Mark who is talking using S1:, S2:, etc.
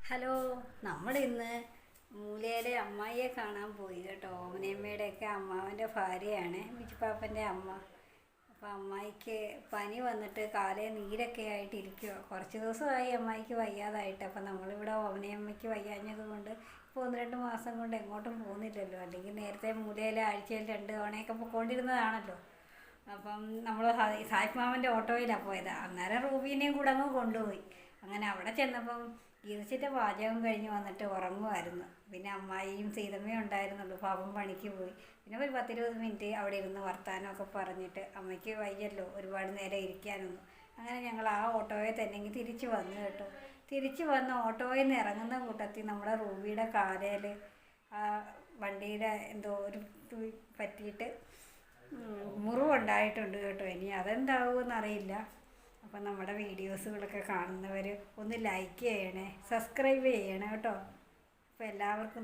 S1: Hello, നമ്മളിന്ന് മൂലയിലെ അമ്മായിയെ കാണാൻ പോയി കേട്ടോ. ഓമനയമ്മയുടെയൊക്കെ അമ്മാവൻ്റെ ഭാര്യയാണ് ബിജുപാപ്പൻ്റെ അമ്മ. അപ്പോൾ അമ്മായിക്ക് പനി വന്നിട്ട് കാലേ നീരൊക്കെ ആയിട്ട് ഇരിക്കുക. കുറച്ച് ദിവസമായി അമ്മായിക്ക് വയ്യാതായിട്ട്. അപ്പം നമ്മളിവിടെ ഓമനയമ്മയ്ക്ക് വയ്യാഞ്ഞത് കൊണ്ട് ഇപ്പോൾ 1-2 മാസം കൊണ്ട് എങ്ങോട്ടും പോകുന്നില്ലല്ലോ. അല്ലെങ്കിൽ നേരത്തെ മൂലയിലെ ആഴ്ചയിൽ 2 തവണയൊക്കെ പൊയ്ക്കൊണ്ടിരുന്നതാണല്ലോ. അപ്പം നമ്മൾ സായിപ്പ് മാമൻ്റെ ഓട്ടോയിലാണ് പോയത്. അന്നേരം റൂബീനെയും കൂടെ അങ്ങ് കൊണ്ടുപോയി. അങ്ങനെ അവിടെ ചെന്നപ്പം ഗീതച്ചിൻ്റെ പാചകം കഴിഞ്ഞ് വന്നിട്ട് ഉറങ്ങുമായിരുന്നു. പിന്നെ അമ്മായിയും സീതമ്മയും ഉണ്ടായിരുന്നുള്ളൂ. പാപം പണിക്ക് പോയി. പിന്നെ ഒരു 10-20 മിനിറ്റ് അവിടെ ഇരുന്ന് വർത്താനമൊക്കെ പറഞ്ഞിട്ട് അമ്മയ്ക്ക് വയ്യല്ലോ ഒരുപാട് നേരം ഇരിക്കാനൊന്നും. അങ്ങനെ ഞങ്ങൾ ആ ഓട്ടോയിൽ തന്നെ തിരിച്ച് വന്നു കേട്ടോ. തിരിച്ച് വന്ന് ഓട്ടോയിൽ നിന്ന് ഇറങ്ങുന്ന കൂട്ടത്തിൽ നമ്മുടെ റൂബിയുടെ കാലയിൽ ആ വണ്ടിയുടെ എന്തോ ഒരു പറ്റിയിട്ട് മുറിവുണ്ടായിട്ടുണ്ട് കേട്ടോ. ഇനി അതെന്താവുമെന്നറിയില്ല. അപ്പം നമ്മുടെ വീഡിയോസുകളൊക്കെ കാണുന്നവർ ഒന്ന് ലൈക്ക് ചെയ്യണേ, സബ്സ്ക്രൈബ് ചെയ്യണേ കേട്ടോ. അപ്പോൾ എല്ലാവർക്കും